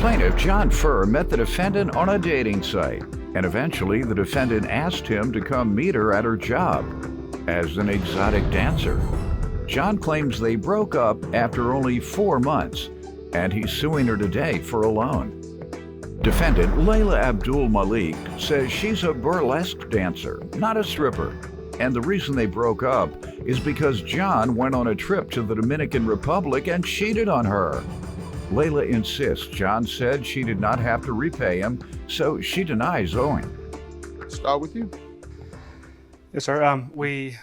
Plaintiff John Furr met the defendant on a dating site, and eventually the defendant asked him to come meet her at her job as an exotic dancer. John claims they broke up after only 4 months, and he's suing her today for a loan. Defendant Layla Abdul Malik says she's a burlesque dancer, not a stripper, and the reason they broke up is because John went on a trip to the Dominican Republic and cheated on her. Layla insists John said she did not have to repay him, so she denies owing. Start with you. Yes, sir. Me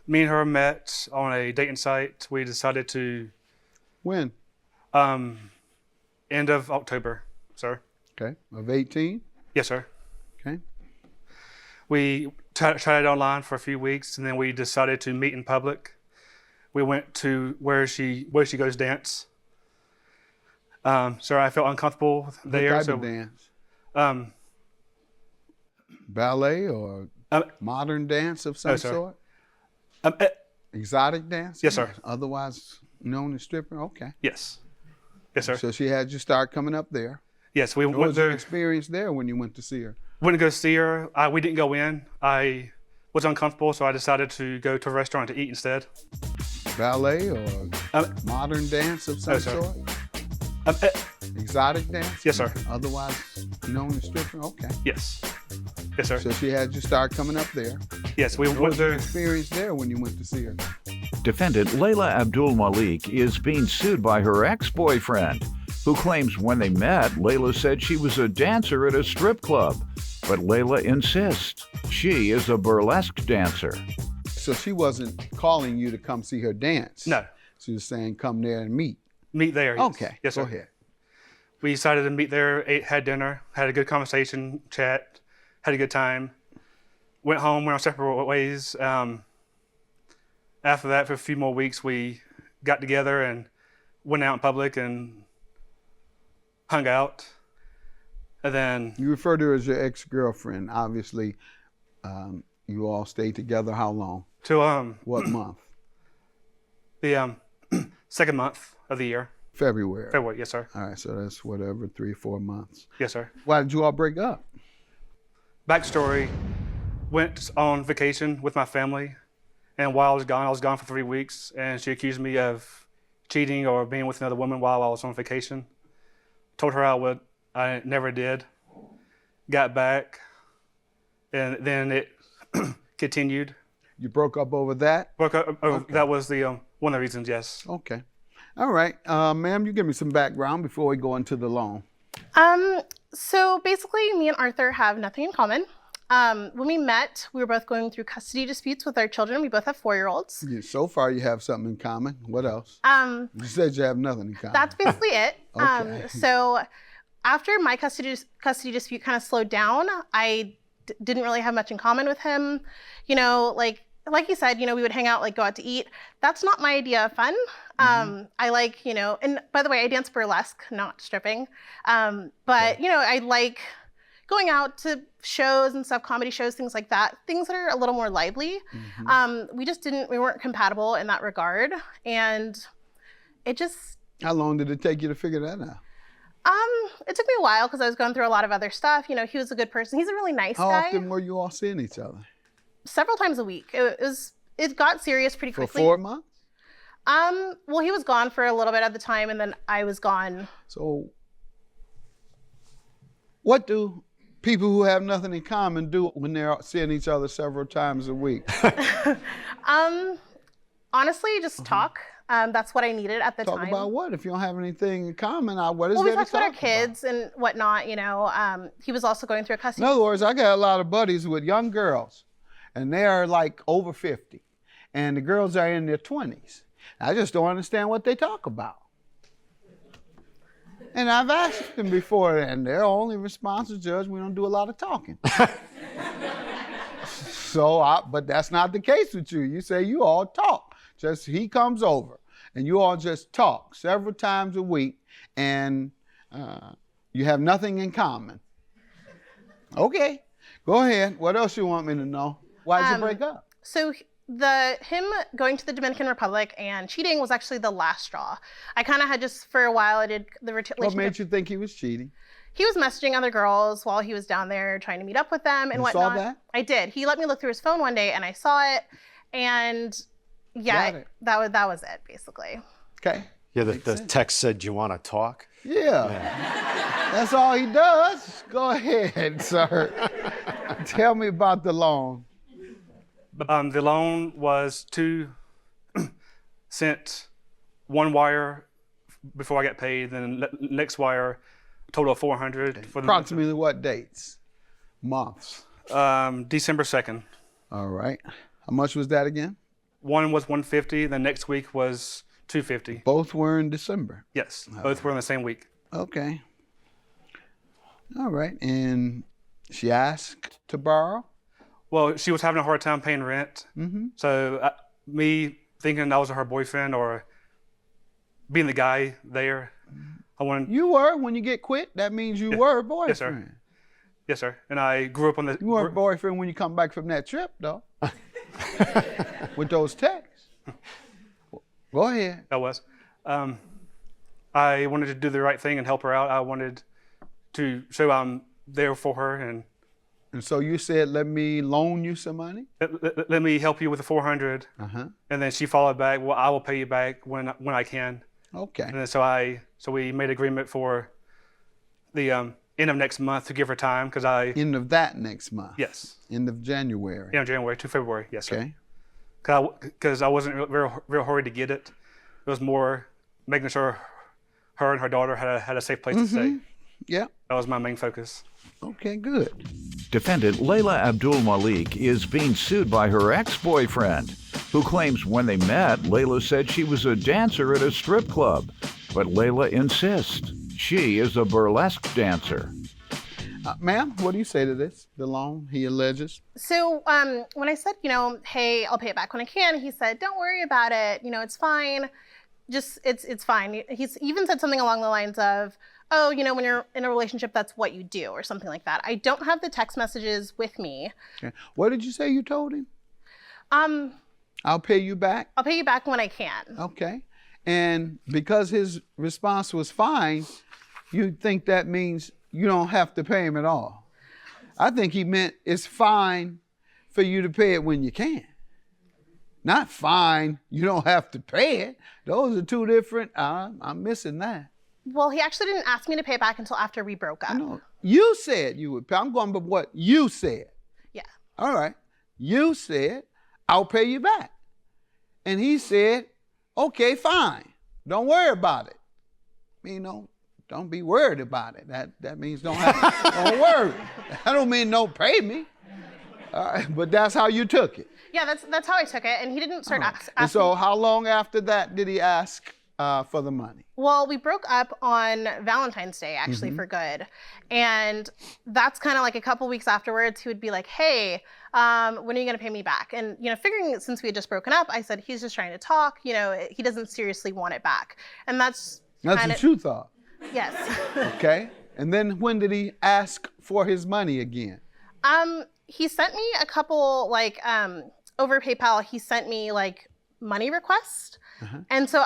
and her met on a dating site. We decided to. When? End of October, sir. Okay. Of 18? Yes, sir. Okay. We tried it online for a few weeks, and then we decided to meet in public. We went to where she goes dance. So I felt uncomfortable there. What type of dance? Ballet or modern dance of some sort? Exotic dance? Yes, sir. Otherwise known as stripper? Okay. Yes. Yes, sir. So she had you start coming up there. Yes, we What went was your there. experience there when you went to see her? Went to go see her. We didn't go in. I was uncomfortable, so I decided to go to a restaurant to eat instead. Ballet or modern dance of some sort? Exotic dance? Yes, sir. Otherwise known as stripper? Okay. Yes. Yes, sir. So she had you start coming up there. Yes, we What went was your there. experience there when you went to see her? Defendant Layla Abdul Malik is being sued by her ex-boyfriend, who claims when they met, Layla said she was a dancer at a strip club. But Layla insists she is a burlesque dancer. So she wasn't calling you to come see her dance? No. She was saying come there and meet? Meet there. Yes. Okay, Yes, sir. go ahead. We decided to meet there, had dinner, had a good conversation, chat, had a good time. Went home, went our separate ways. After that, for a few more weeks, we got together and went out in public and hung out. And then You refer to her as your ex-girlfriend. Obviously, you all stayed together how long? to What month? the second month of the year. February. February, yes, sir. All right, so that's whatever, 3 or 4 months. Yes, sir. Why did you all break up? Backstory, went on vacation with my family, and while I was gone for 3 weeks, and she accused me of cheating or being with another woman while I was on vacation. Told her I would. I never did. Got back, and then it continued. You broke up over that? Broke up. Okay. That was the one of the reasons, yes. Okay. All right. Ma'am, you give me some background before we go into the loan. So basically, me and Arthur have nothing in common. When we met, we were both going through custody disputes with our children. We both have 4-year-olds. So far, you have something in common. What else? You said you have nothing in common. That's basically it. Okay. So after my custody dispute kind of slowed down, I didn't really have much in common with him. You know, like you said, you know, we would hang out, like go out to eat. That's not my idea of fun. I like, you know, and by the way, I dance burlesque, not stripping. But, you know, I like going out to shows and stuff, comedy shows, things like that, things that are a little more lively. We weren't compatible in that regard. And it just. How long did it take you to figure that out? It took me a while because I was going through a lot of other stuff. You know, he was a good person. He's a really nice How guy. often were you all seeing each other? Several times a week. It got serious pretty For quickly. 4 months? Well, he was gone for a little bit at the time, and then I was gone. So what do people who have nothing in common do when they're seeing each other several times a week? Honestly, just talk. That's what I needed at the Talk time. about what? If you don't have anything in common, what is Well, we there to talked about our talk kids and whatnot, you know. He was also going through a In custody. other words, I got a lot of buddies with young girls, and they are like over 50, and the girls are in their 20s. I just don't understand what they talk about. And I've asked them before, and their only response is, Judge, we don't do a lot of talking. But that's not the case with you. You say you all talk. Just he comes over, and you all just talk several times a week, and you have nothing in common. Okay, go ahead. What else you want me to know? Why did you break up? So him going to the Dominican Republic and cheating was actually the last straw. I kind of had just for a while I did the relationship. What made you think he was cheating? He was messaging other girls while he was down there trying to meet up with them and You whatnot. saw that? I did. He let me look through his phone one day and I saw it, and Got it. that was it basically. Okay. Yeah, the text said, "Do you want to talk?" Yeah. That's all he does. Go ahead, sir. Tell me about the loan. The loan was sent one wire before I got paid, then next wire, total of 400 for the Approximately what dates? Months. December 2nd. All right. How much was that again? One was 150, the next week was 250. Both were in December. Yes, both were in the same week. Okay. All right. And she asked to borrow? Well, she was having a hard time paying rent. Mm-hmm. So me thinking I was her boyfriend or being the guy there, I wanted. You were. When you get quit, that means you were a boyfriend. Yes, sir. Yes, sir. And I grew up on the. You weren't a boyfriend when you come back from that trip, though. With those texts. Go ahead. I was. I wanted to do the right thing and help her out. I wanted to show I'm there for her and so you said, let me loan you some money? let me help you with the 400. Uh-huh. And then she followed back, well, I will pay you back when I can. Okay. And then so we made agreement for the end of next month to give her time because End of that next month? Yes. End of January? Yeah, January to February, yes, sir. Okay. Because I wasn't real hurried to get it. It was more making sure her and her daughter had a safe place to stay. Yeah. That was my main focus. Okay, good. Defendant Layla Abdul Malik is being sued by her ex-boyfriend, who claims when they met, Layla said she was a dancer at a strip club. But Layla insists she is a burlesque dancer. Ma'am, what do you say to this? The loan he alleges? So when I said, hey, I'll pay it back when I can, he said, don't worry about it. It's fine. Just, it's fine. He's even said something along the lines of, oh, when you're in a relationship, that's what you do, or something like that. I don't have the text messages with me. Okay. What did you say you told him? I'll pay you back? I'll pay you back when I can. Okay. And because his response was fine, you think that means you don't have to pay him at all? I think he meant it's fine for you to pay it when you can. Not fine, you don't have to pay it. Those are two different, I'm missing that. Well, he actually didn't ask me to pay it back until after we broke up. No, you said you would pay. I'm going by what you said. Yeah. All right. You said, I'll pay you back. And he said, okay, fine. Don't worry about it. Don't be worried about it. That means don't worry. I don't mean don't pay me. All right, but that's how you took it. Yeah, that's how I took it. And he didn't start asking. And so how long after that did he ask for the money? Well, we broke up on Valentine's Day, actually, for good. And that's kind of like a couple weeks afterwards, he would be like, hey, when are you going to pay me back? And, figuring that since we had just broken up, I said, he's just trying to talk. He doesn't seriously want it back. And that's what you thought? Yes. Okay. And then when did he ask for his money again? He sent me a couple, over PayPal, he sent me, money requests. And so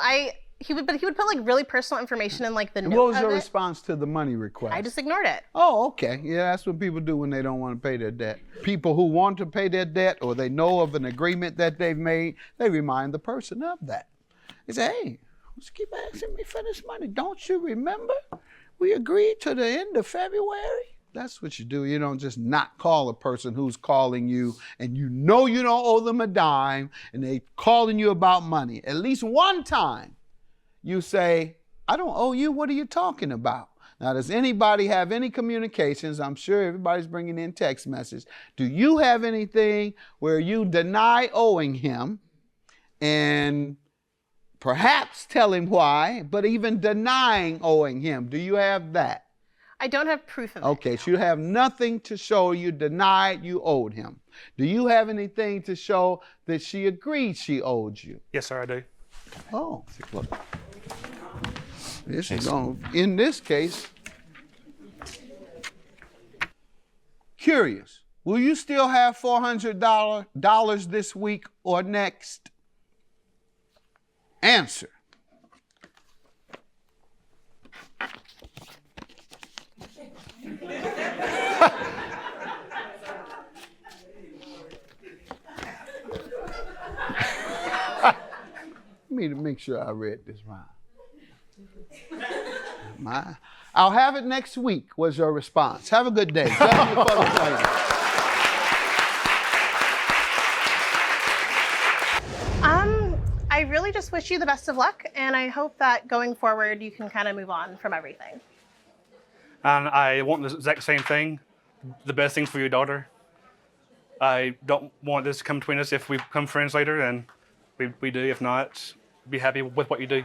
he would put really personal information in the note. What was your response to the money request? I just ignored it. Oh, okay. Yeah, that's what people do when they don't want to pay their debt. People who want to pay their debt or they know of an agreement that they've made, they remind the person of that. They say, hey, just keep asking me for this money. Don't you remember? We agreed to the end of February. That's what you do. You don't just not call a person who's calling you and you don't owe them a dime and they calling you about money. At least one time you say, I don't owe you. What are you talking about? Now, does anybody have any communications? I'm sure everybody's bringing in text messages. Do you have anything where you deny owing him and perhaps tell him why, but even denying owing him? Do you have that? I don't have proof of it. Okay, so you have nothing to show you denied you owed him. Do you have anything to show that she agreed she owed you? Yes, sir, I do. Oh, look. This is going, in this case, curious. Will you still have $400 this week or next? Answer. Me to make sure I read this right. I'll have it next week was your response. Have a good day. Judgment for the plaintiff. I really just wish you the best of luck, and I hope that going forward you can kind of move on from everything. And I want the exact same thing, the best things for your daughter. I don't want this to come between us. If we become friends later, then we do. If not, be happy with what you do.